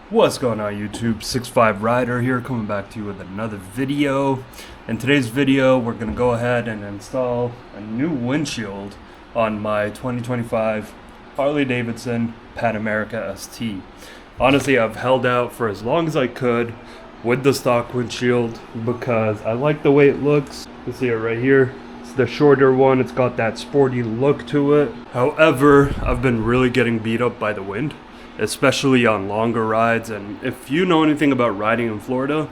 What's going on YouTube? 65 Rider here, coming back to you with another video. In today's video we're going to go ahead and install a new windshield on my 2025 Harley Davidson Pan America ST. Honestly, I've held out for as long as I could with the stock windshield because I like the way it looks. You can see it right here. It's the shorter one, it's got that sporty look to it. However, I've been really getting beat up by the wind, especially on longer rides. And if you know anything about riding in Florida,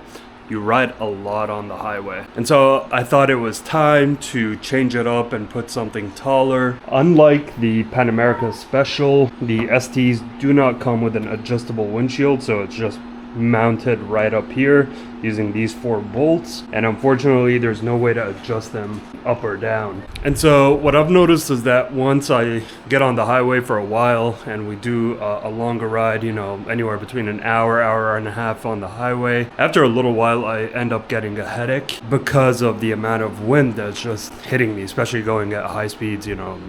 you ride a lot on the highway. And so I thought it was time to change it up and put something taller. Unlike the Pan America Special, the STs do not come with an adjustable windshield, so it's just mounted right up here using these 4 bolts, and unfortunately there's no way to adjust them up or down. And so what I've noticed is that once I get on the highway for a while and we do a longer ride, you know, anywhere between an hour and a half on the highway, after a little while I end up getting a headache because of the amount of wind that's just hitting me, especially going at high speeds, you know,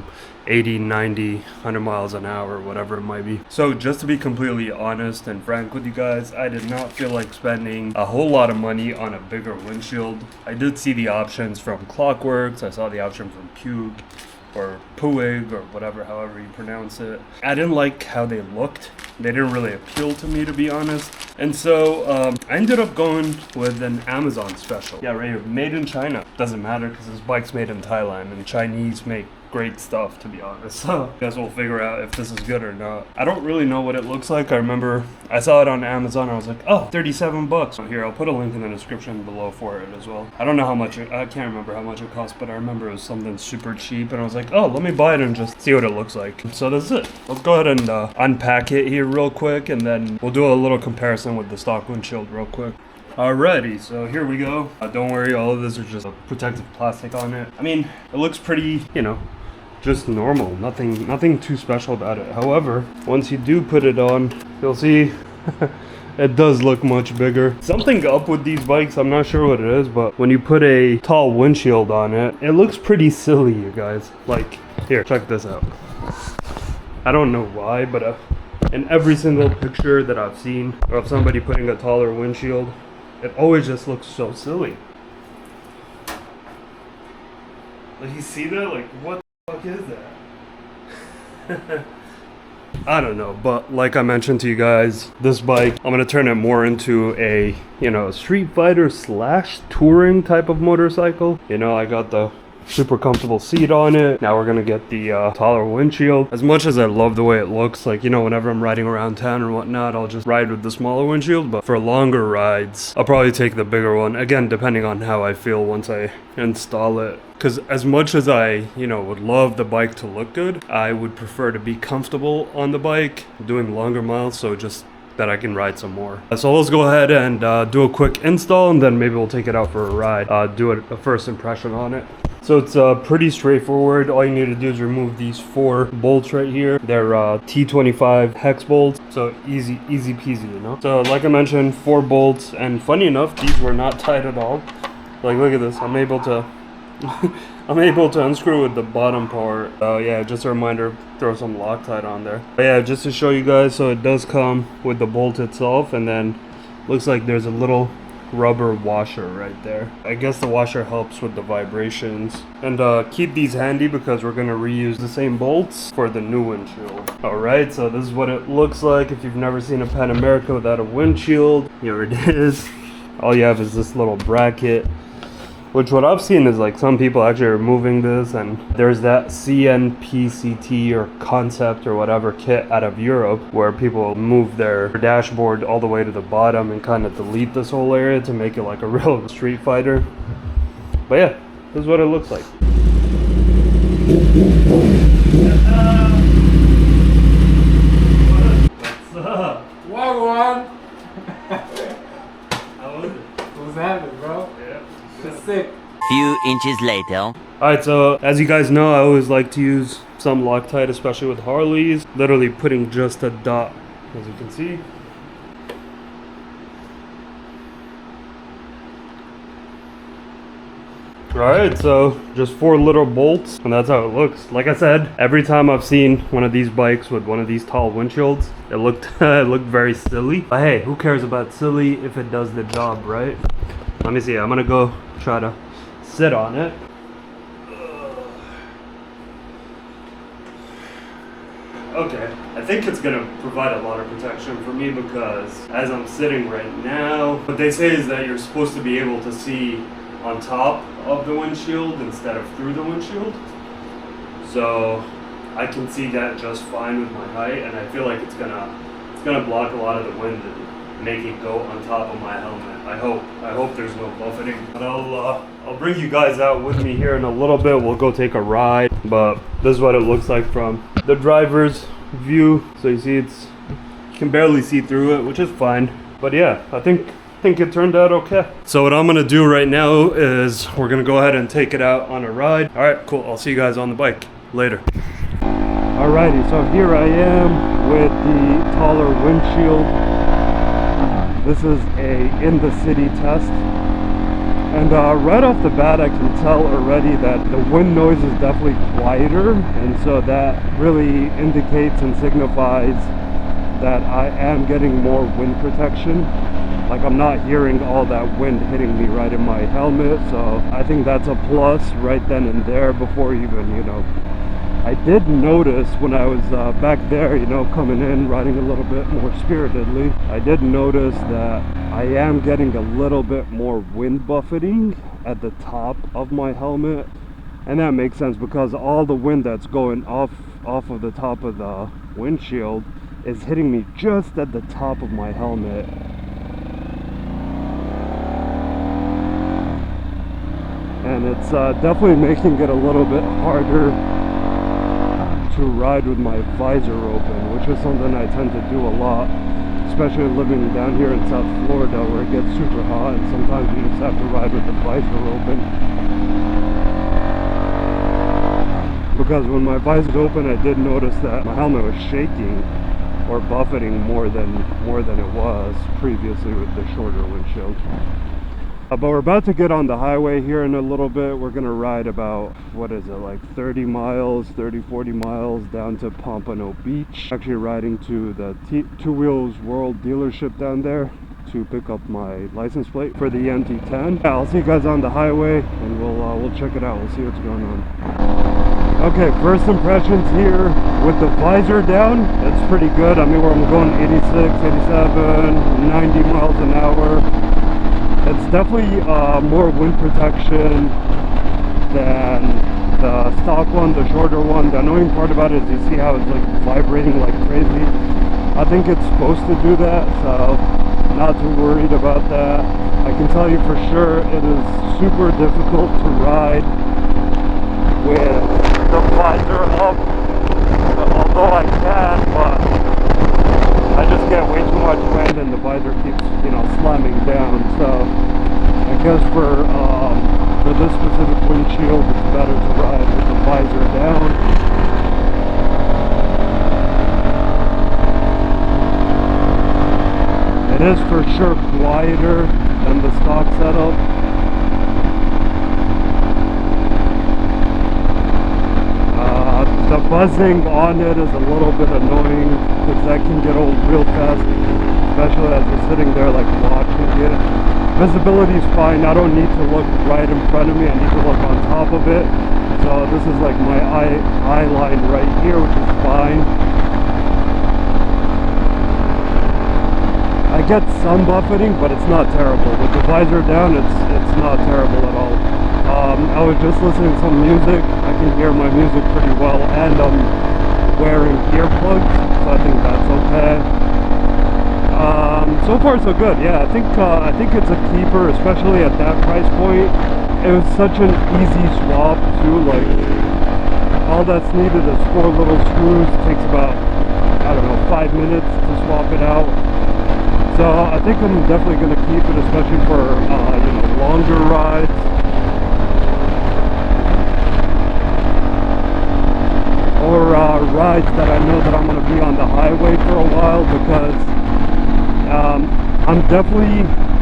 80, 90, 100 miles an hour, whatever it might be. So just to be completely honest and frank with you guys, I did not feel like spending a whole lot of money on a bigger windshield. I did see the options from Clockworks, I saw the option from Puig or Puig or whatever, however you pronounce it. I didn't like how they looked. They didn't really appeal to me, to be honest. And so I ended up going with an Amazon special. Yeah, right here, made in China. Doesn't matter because this bike's made in Thailand and Chinese make great stuff, to be honest. So I guess we'll figure out if this is good or not. I don't really know what it looks like. I remember I saw it on Amazon. I was like, oh, 37 bucks. Here, I'll put a link in the description below for it as well. I don't know how much I can't remember how much it cost, but I remember it was something super cheap, and I was like, oh, let me buy it and just see what it looks like. So that's it. Let's go ahead and unpack it here real quick, and then we'll do a little comparison with the stock windshield real quick. Alrighty, so here we go. Don't worry, all of this is just protective plastic on it. I mean, it looks pretty, you know, just normal, nothing too special about it. However, once you do put it on, you'll see it does look much bigger. Something up with these bikes, I'm not sure what it is, but when you put a tall windshield on it, it looks pretty silly, you guys. Like, here, check this out. I don't know why, but in every single picture that I've seen of somebody putting a taller windshield, it always just looks so silly. Like, you see that? Like, what the fuck is that? I don't know, but like I mentioned to you guys, this bike, I'm gonna turn it more into a, you know, street fighter / touring type of motorcycle. You know, I got the super comfortable seat on it. Now we're gonna get the taller windshield. As much as I love the way it looks, like, you know, whenever I'm riding around town or whatnot, I'll just ride with the smaller windshield. But for longer rides, I'll probably take the bigger one, again depending on how I feel once I install it. Because as much as I, you know, would love the bike to look good, I would prefer to be comfortable on the bike doing longer miles, so just that I can ride some more. So let's go ahead and do a quick install, and then maybe we'll take it out for a ride, do a first impression on it. So it's pretty straightforward. All you need to do is remove these 4 bolts right here. They're T25 hex bolts, so easy peasy, you know. So like I mentioned, 4 bolts, and funny enough, these were not tight at all. Like, look at this, I'm able to I'm able to unscrew with the bottom part. Yeah, just a reminder, throw some Loctite on there. But yeah, just to show you guys, so it does come with the bolt itself, and then looks like there's a little rubber washer right there. I guess the washer helps with the vibrations. And keep these handy because we're gonna reuse the same bolts for the new windshield. Alright, so this is what it looks like if you've never seen a Pan America without a windshield. Here it is. All you have is this little bracket, which what I've seen is like some people actually are removing this, and there's that CNPCT or concept or whatever kit out of Europe where people move their dashboard all the way to the bottom and kind of delete this whole area to make it like a real street fighter. But yeah, this is what it looks like. What's up? What? How was it? What's happening, bro? Yeah. It's sick. Few inches later. Alright, so as you guys know, I always like to use some Loctite, especially with Harleys. Literally putting just a dot, as you can see. Alright, so just 4 little bolts, and that's how it looks. Like I said, every time I've seen one of these bikes with one of these tall windshields, it looked it looked very silly. But hey, who cares about silly if it does the job, right? Let me see, I'm gonna go try to sit on it. Okay, I think it's gonna provide a lot of protection for me because as I'm sitting right now, what they say is that you're supposed to be able to see on top of the windshield instead of through the windshield. So I can see that just fine with my height, and I feel like it's gonna block a lot of the wind and make it go on top of my helmet. I hope there's no buffeting. But I'll bring you guys out with me here in a little bit. We'll go take a ride, but this is what it looks like from the driver's view. So you see you can barely see through it, which is fine. But yeah, I think it turned out okay. So what I'm gonna do right now is we're gonna go ahead and take it out on a ride. All right, cool. I'll see you guys on the bike later. Alrighty, so here I am with the taller windshield. This is a in the city test. And right off the bat, I can tell already that the wind noise is definitely quieter, and so that really indicates and signifies that I am getting more wind protection. Like, I'm not hearing all that wind hitting me right in my helmet, so I think that's a plus right then and there before even, I did notice when I was back there, coming in, riding a little bit more spiritedly, I did notice that I am getting a little bit more wind buffeting at the top of my helmet. And that makes sense because all the wind that's going off of the top of the windshield is hitting me just at the top of my helmet. And it's definitely making it a little bit harder to ride with my visor open, which is something I tend to do a lot, especially living down here in South Florida where it gets super hot and sometimes you just have to ride with the visor open. Because when my visor's open, I did notice that my helmet was shaking or buffeting more than it was previously with the shorter windshield. But we're about to get on the highway here in a little bit. We're gonna ride about, what is it, like 30 miles, 40 miles down to Pompano Beach. Actually riding to the Two Wheels World dealership down there to pick up my license plate for the NT10. Yeah, I'll see you guys on the highway and we'll check it out. We'll see what's going on. Okay, first impressions here with the visor down. It's pretty good. I mean, I'm going 86, 87, 90 miles an hour. It's definitely more wind protection than the stock one, the shorter one. The annoying part about it is you see how it's like vibrating like crazy. I think it's supposed to do that, so not too worried about that. I can tell you for sure it is super difficult to ride with the visor up, although I can, but I just get way too much wind and the visor keeps, slamming down. So I guess for this specific windshield, it's better to ride with the visor down. It is for sure quieter than the stock setup. The buzzing on it is a little bit annoying because that can get old real fast, especially as you're sitting there like watching it. Visibility is fine. I don't need to look right in front of me. I need to look on top of it. So this is like my eye line right here, which is fine. I get some buffeting, but it's not terrible. With the visor down, it's not terrible at all. I was just listening to some music. I can hear my music pretty well, and I'm wearing earplugs, so I think that's okay. So far so good. Yeah, I think it's a keeper, especially at that price point. It was such an easy swap too. Like, all that's needed is 4 little screws. It takes about, I don't know, 5 minutes to swap it out. So I think I'm definitely going to keep it, especially for longer rides. Or rides that I know that I'm going to be on the highway for a while, because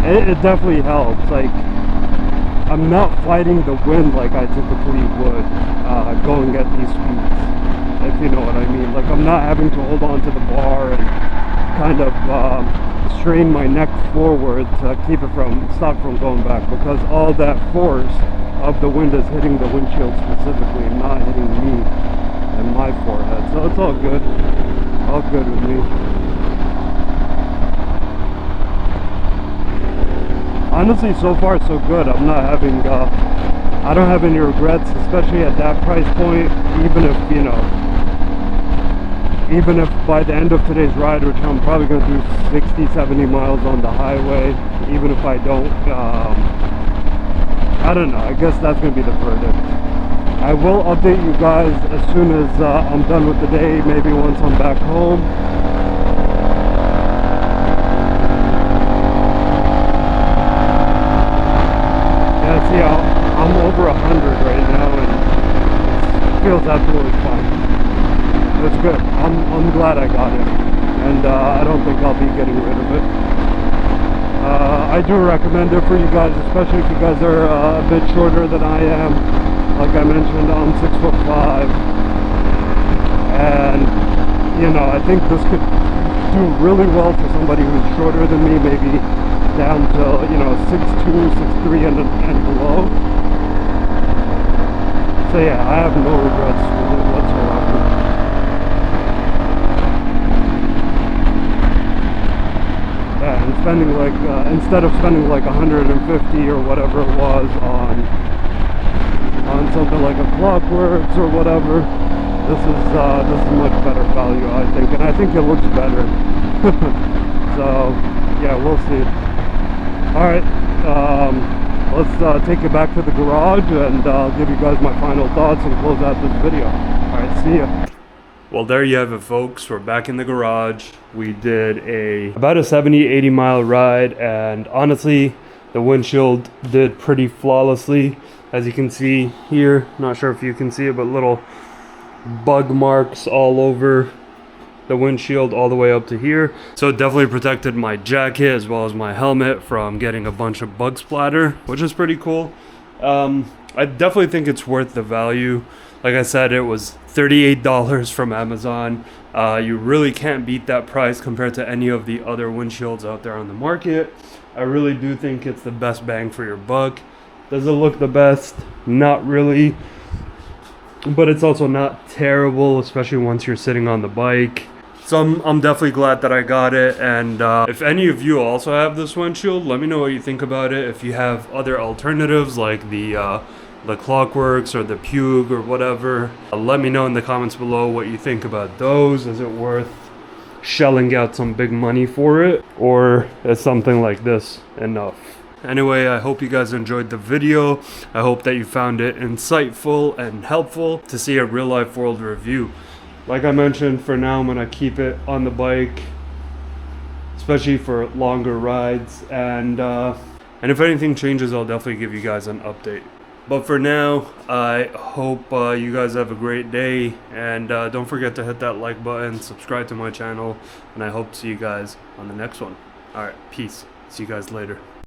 it definitely helps. Like, I'm not fighting the wind like I typically would going at these speeds, if you know what I mean. Like, I'm not having to hold on to the bar and kind of strain my neck forward to stop from going back, because all that force of the wind is hitting the windshield specifically and not hitting me and my forehead. So it's all good with me. Honestly, so far so good. I'm not having I don't have any regrets, especially at that price point. Even if by the end of today's ride, which I'm probably going to do 60-70 miles on the highway, even if I don't, I don't know, I guess that's going to be the verdict. I will update you guys as soon as I'm done with the day, maybe once I'm back home. Yeah, see, I'm over 100 right now, and it feels absolutely fine. It's good. I'm glad I got it, and I don't think I'll be getting rid of it. I do recommend it for you guys, especially if you guys are a bit shorter than I am. Like I mentioned, I'm 6'5", and I think this could do really well for somebody who's shorter than me, maybe down to 6'2", 6'3", and below. So yeah, I have no regrets with it whatsoever. Yeah, and spending instead of spending like 150 or whatever it was on something like a Clockworks or whatever, this is much better value, I think, and I think it looks better. So yeah, we'll see. All right, let's take it back to the garage, and I'll give you guys my final thoughts and close out this video. All right, see ya. Well, there you have it, folks. We're back in the garage. We did about a 70-80 mile ride, and honestly, the windshield did pretty flawlessly. As you can see here, not sure if you can see it, but little bug marks all over the windshield all the way up to here. So it definitely protected my jacket as well as my helmet from getting a bunch of bug splatter, which is pretty cool. I definitely think it's worth the value. Like I said, it was $38 from Amazon. You really can't beat that price compared to any of the other windshields out there on the market. I really do think it's the best bang for your buck. Does it look the best? Not really. But it's also not terrible, especially once you're sitting on the bike. So I'm definitely glad that I got it. And if any of you also have this windshield, let me know what you think about it. If you have other alternatives like the Clockworks or the Pug or whatever, let me know in the comments below what you think about those. Is it worth shelling out some big money for it, or is something like this enough? Anyway, I hope you guys enjoyed the video. I hope that you found it insightful and helpful to see a real life world review. Like I mentioned, for now I'm gonna keep it on the bike, especially for longer rides, and if anything changes, I'll definitely give you guys an update. But for now, I hope you guys have a great day, and don't forget to hit that like button, subscribe to my channel, and I hope to see you guys on the next one. Alright, peace. See you guys later.